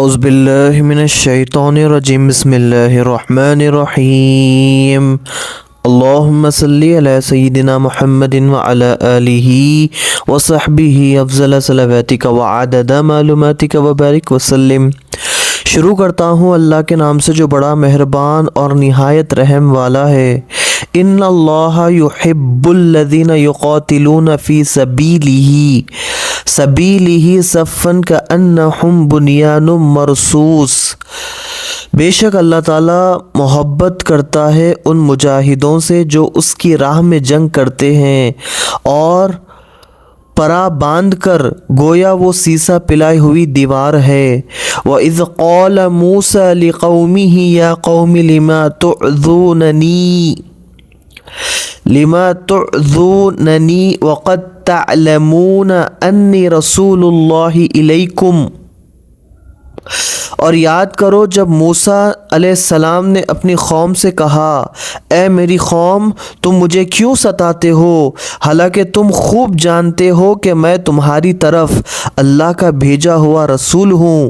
اعوذ باللہ من الشیطان الرجیم بسم اللہ الرحمن الرحیم اللہم صلی علی سیدنا محمد وعلی آلہ وصحبہ افضل صلواتک وعدد معلوماتک وبارک وسلم۔ شروع کرتا ہوں اللہ کے نام سے جو بڑا مہربان اور نہایت رحم والا ہے۔ ان اللہ یحب الذین یقاتلون فی سبیلہ صفا کأنہم بنیان مرصوص۔ بے شک اللہ تعالیٰ محبت کرتا ہے ان مجاہدوں سے جو اس کی راہ میں جنگ کرتے ہیں اور پرا باندھ کر گویا وہ سیسا پلائی ہوئی دیوار ہے۔ وَإِذْ قَالَ مُوسَى لِقَوْمِهِ يَا قَوْمِ لِمَا تُعْذُونَنِي وَقَدْ تَعْلَمُونَ أَنِّي رَسُولُ اللَّهِ إِلَيْكُمْ۔ اور یاد کرو جب موسیٰ علیہ السلام نے اپنی قوم سے کہا، اے میری قوم تم مجھے کیوں ستاتے ہو، حالانکہ تم خوب جانتے ہو کہ میں تمہاری طرف اللہ کا بھیجا ہوا رسول ہوں۔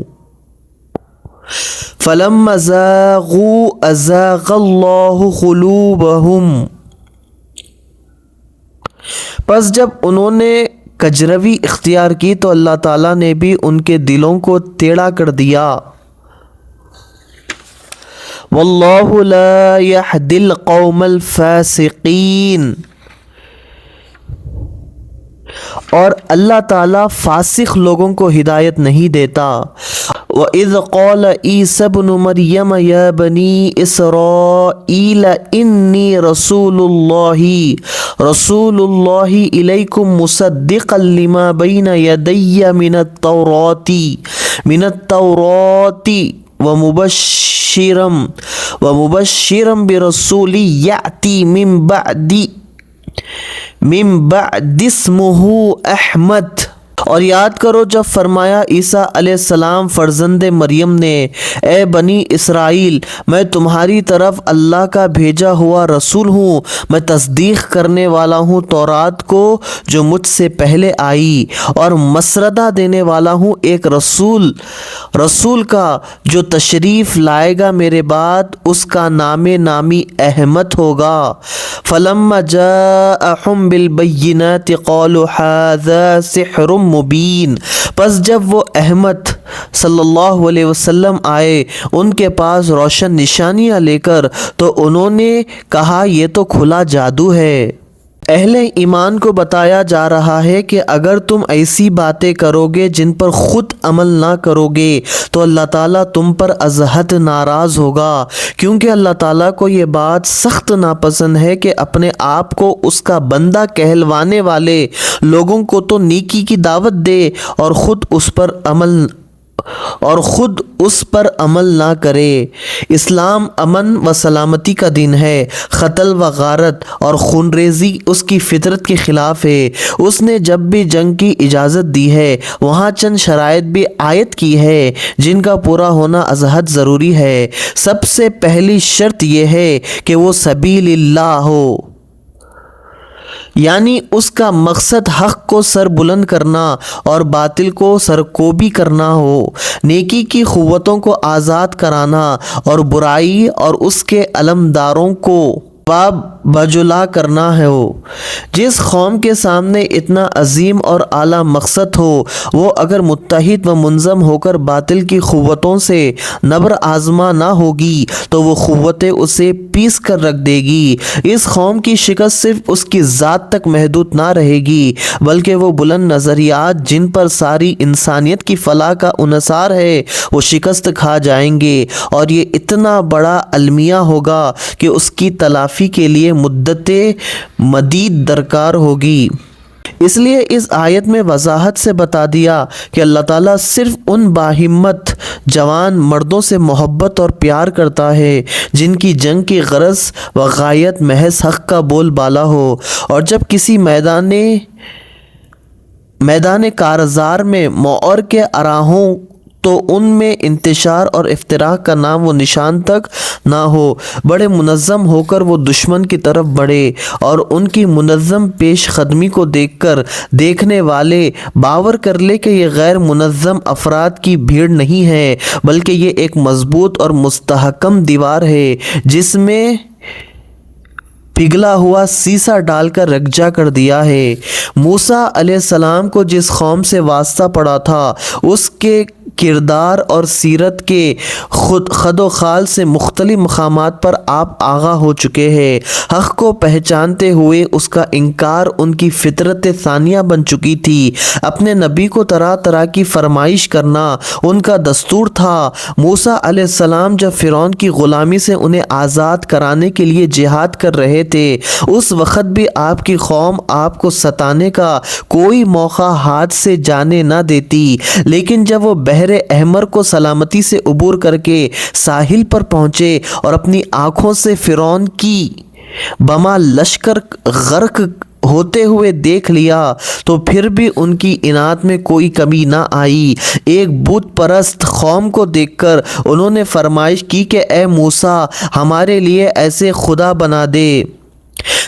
فَلَمَّا زَاغُوا أَزَاغَ اللَّهُ قُلُوبَهُمْ۔ پس جب انہوں نے کجروی اختیار کی تو اللہ تعالیٰ نے بھی ان کے دلوں کو ٹیڑھا کر دیا۔ واللہ لا یہدی القوم الفاسقین۔ اور اللہ تعالیٰ فاسق لوگوں کو ہدایت نہیں دیتا۔ وَإِذْ قَالَ عِیسیٰ ابْنُ مَرْیَمَ یَا بَنِی إِسْرَائِیلَ إِنِّی رَسُولُ اللَّهِ إِلَیْکُم مُصَدِّقًا لِمَا بَیْنَ یَدَیَّ مِنَ التَّوْرَاةِ وَمُبَشِّرًا بِرَسُولٍ یَأْتِی من بعد اسمہ احمد۔ اور یاد کرو جب فرمایا عیسیٰ علیہ السلام فرزند مریم نے، اے بنی اسرائیل میں تمہاری طرف اللہ کا بھیجا ہوا رسول ہوں، میں تصدیق کرنے والا ہوں تورات کو جو مجھ سے پہلے آئی، اور مسردہ دینے والا ہوں ایک رسول کا جو تشریف لائے گا میرے بعد، اس کا نامی احمد ہوگا۔ فَلَمَّا جَاءَهُم بِالْبَيِّنَاتِ قَالُوا هَذَا سِحْرٌ مبین۔ پس جب وہ احمد صلی اللہ علیہ وسلم آئے ان کے پاس روشن نشانیاں لے کر تو انہوں نے کہا یہ تو کھلا جادو ہے۔ اہل ایمان کو بتایا جا رہا ہے کہ اگر تم ایسی باتیں کرو گے جن پر خود عمل نہ کرو گے تو اللہ تعالیٰ تم پر از حد ناراض ہوگا، کیونکہ اللہ تعالیٰ کو یہ بات سخت ناپسند ہے کہ اپنے آپ کو اس کا بندہ کہلوانے والے لوگوں کو تو نیکی کی دعوت دے اور خود اس پر عمل نہ کرے۔ اسلام امن و سلامتی کا دین ہے، قتل و غارت اور خون ریزی اس کی فطرت کے خلاف ہے۔ اس نے جب بھی جنگ کی اجازت دی ہے وہاں چند شرائط بھی عائد کی ہے جن کا پورا ہونا از حد ضروری ہے۔ سب سے پہلی شرط یہ ہے کہ وہ سبیل اللہ ہو، یعنی اس کا مقصد حق کو سر بلند کرنا اور باطل کو سرکوبی کرنا ہو، نیکی کی قوتوں کو آزاد کرانا اور برائی اور اس کے علمداروں کو بجلا کرنا ہو۔ جس قوم کے سامنے اتنا عظیم اور اعلیٰ مقصد ہو وہ اگر متحد و منظم ہو کر باطل کی قوتوں سے نبر آزما نہ ہوگی تو وہ قوتیں اسے پیس کر رکھ دے گی۔ اس قوم کی شکست صرف اس کی ذات تک محدود نہ رہے گی بلکہ وہ بلند نظریات جن پر ساری انسانیت کی فلاح کا انحصار ہے وہ شکست کھا جائیں گے، اور یہ اتنا بڑا المیہ ہوگا کہ اس کی تلافی کے لیے مدت مدید درکار ہوگی۔ اس لیے اس آیت میں وضاحت سے بتا دیا کہ اللہ تعالیٰ صرف ان باہمت جوان مردوں سے محبت اور پیار کرتا ہے جن کی جنگ کی غرض و غایت محض حق کا بول بالا ہو، اور جب کسی میدان کارزار میں معور کے اراہوں تو ان میں انتشار اور افتراق کا نام و نشان تک نہ ہو۔ بڑے منظم ہو کر وہ دشمن کی طرف بڑھے اور ان کی منظم پیش قدمی کو دیکھ کر دیکھنے والے باور کر لے کہ یہ غیر منظم افراد کی بھیڑ نہیں ہے، بلکہ یہ ایک مضبوط اور مستحکم دیوار ہے جس میں پگھلا ہوا سیسا ڈال کر رکجا کر دیا ہے۔ موسیٰ علیہ السلام کو جس قوم سے واسطہ پڑا تھا اس کے کردار اور سیرت کے خد و خال سے مختلف مقامات پر آپ آگاہ ہو چکے ہیں۔ حق کو پہچانتے ہوئے اس کا انکار ان کی فطرت ثانیہ بن چکی تھی۔ اپنے نبی کو طرح طرح کی فرمائش کرنا ان کا دستور تھا۔ موسیٰ علیہ السلام جب فرعون کی غلامی سے انہیں آزاد کرانے کے لیے جہاد کر رہے تھے، اس وقت بھی آپ کی قوم آپ کو ستانے کا کوئی موقع ہاتھ سے جانے نہ دیتی، لیکن جب وہ بحر احمر کو سلامتی سے عبور کر کے ساحل پر پہنچے اور اپنی آنکھوں سے فرعون کی بما لشکر غرق ہوتے ہوئے دیکھ لیا تو پھر بھی ان کی انات میں کوئی کمی نہ آئی۔ ایک بت پرست قوم کو دیکھ کر انہوں نے فرمائش کی کہ اے موسیٰ، ہمارے لیے ایسے خدا بنا دے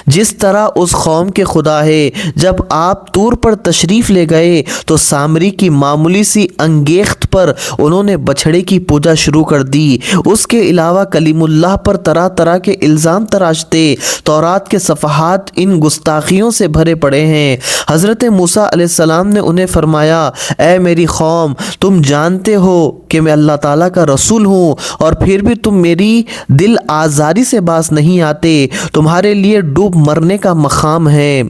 جس طرح اس قوم کے خدا ہے۔ جب آپ طور پر تشریف لے گئے تو سامری کی معمولی سی انگیخت پر انہوں نے بچھڑے کی پوجا شروع کر دی۔ اس کے علاوہ کلیم اللہ پر طرح طرح کے الزام تراشتے تورات کے صفحات ان گستاخیوں سے بھرے پڑے ہیں۔ حضرت موسیٰ علیہ السلام نے انہیں فرمایا، اے میری قوم، تم جانتے ہو کہ میں اللہ تعالیٰ کا رسول ہوں، اور پھر بھی تم میری دل آزاری سے باز نہیں آتے۔ تمہارے لیے ڈوب مرنے کا مقام ہے۔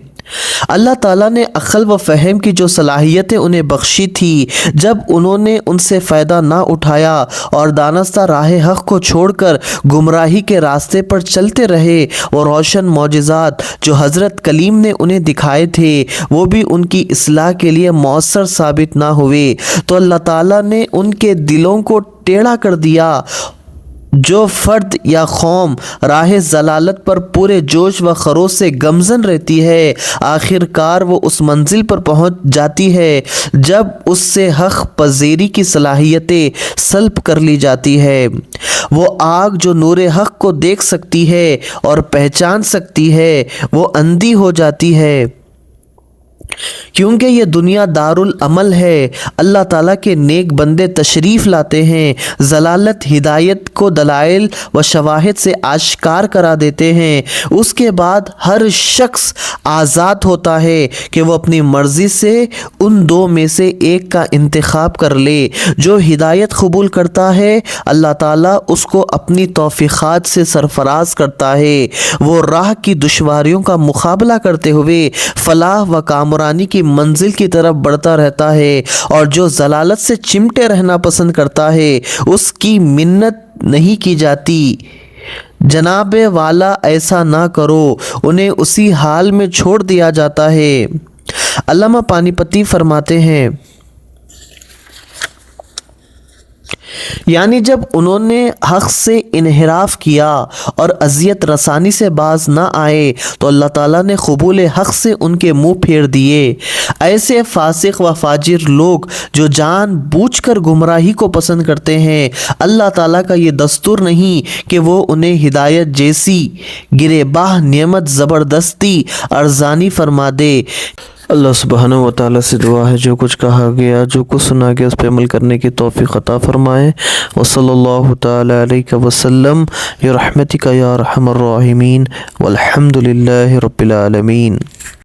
اللہ تعالیٰ نے عقل و فہم کی جو صلاحیتیں انہیں بخشی تھی، جب انہوں نے ان سے فائدہ نہ اٹھایا اور دانستہ راہ حق کو چھوڑ کر گمراہی کے راستے پر چلتے رہے، وہ روشن معجزات جو حضرت کلیم نے انہیں دکھائے تھے وہ بھی ان کی اصلاح کے لیے مؤثر ثابت نہ ہوئے، تو اللہ تعالیٰ نے ان کے دلوں کو ٹیڑھا کر دیا۔ جو فرد یا قوم راہ ضلالت پر پورے جوش و خروش سے گامزن رہتی ہے، آخر کار وہ اس منزل پر پہنچ جاتی ہے جب اس سے حق پذیری کی صلاحیتیں سلب کر لی جاتی ہے۔ وہ آگ جو نور حق کو دیکھ سکتی ہے اور پہچان سکتی ہے، وہ اندھی ہو جاتی ہے، کیونکہ یہ دنیا دارالعمل ہے۔ اللہ تعالیٰ کے نیک بندے تشریف لاتے ہیں، ضلالت ہدایت کو دلائل و شواہد سے آشکار کرا دیتے ہیں۔ اس کے بعد ہر شخص آزاد ہوتا ہے کہ وہ اپنی مرضی سے ان دو میں سے ایک کا انتخاب کر لے۔ جو ہدایت قبول کرتا ہے، اللہ تعالیٰ اس کو اپنی توفیقات سے سرفراز کرتا ہے۔ وہ راہ کی دشواریوں کا مقابلہ کرتے ہوئے فلاح و کامرانی کی منزل کی طرف بڑھتا رہتا ہے، اور جو ضلالت سے چمٹے رہنا پسند کرتا ہے اس کی منت نہیں کی جاتی۔ جناب والا ایسا نہ کرو، انہیں اسی حال میں چھوڑ دیا جاتا ہے۔ علامہ پانی پتی فرماتے ہیں، یعنی جب انہوں نے حق سے انحراف کیا اور اذیت رسانی سے باز نہ آئے تو اللہ تعالیٰ نے قبول حق سے ان کے منہ پھیر دیے۔ ایسے فاسق و فاجر لوگ جو جان بوجھ کر گمراہی کو پسند کرتے ہیں، اللہ تعالیٰ کا یہ دستور نہیں کہ وہ انہیں ہدایت جیسی گریباں نعمت زبردستی ارزانی فرما دے۔ اللہ سبحانہ و تعالیٰ سے دعا ہے جو کچھ کہا گیا، جو کچھ سنا گیا، اس پہ عمل کرنے کی توفیق عطا فرمائے۔ وصلی اللہ تعالیٰ علیہ وسلم برحمتک یا ارحم الراحمین، والحمد للہ رب العالمین۔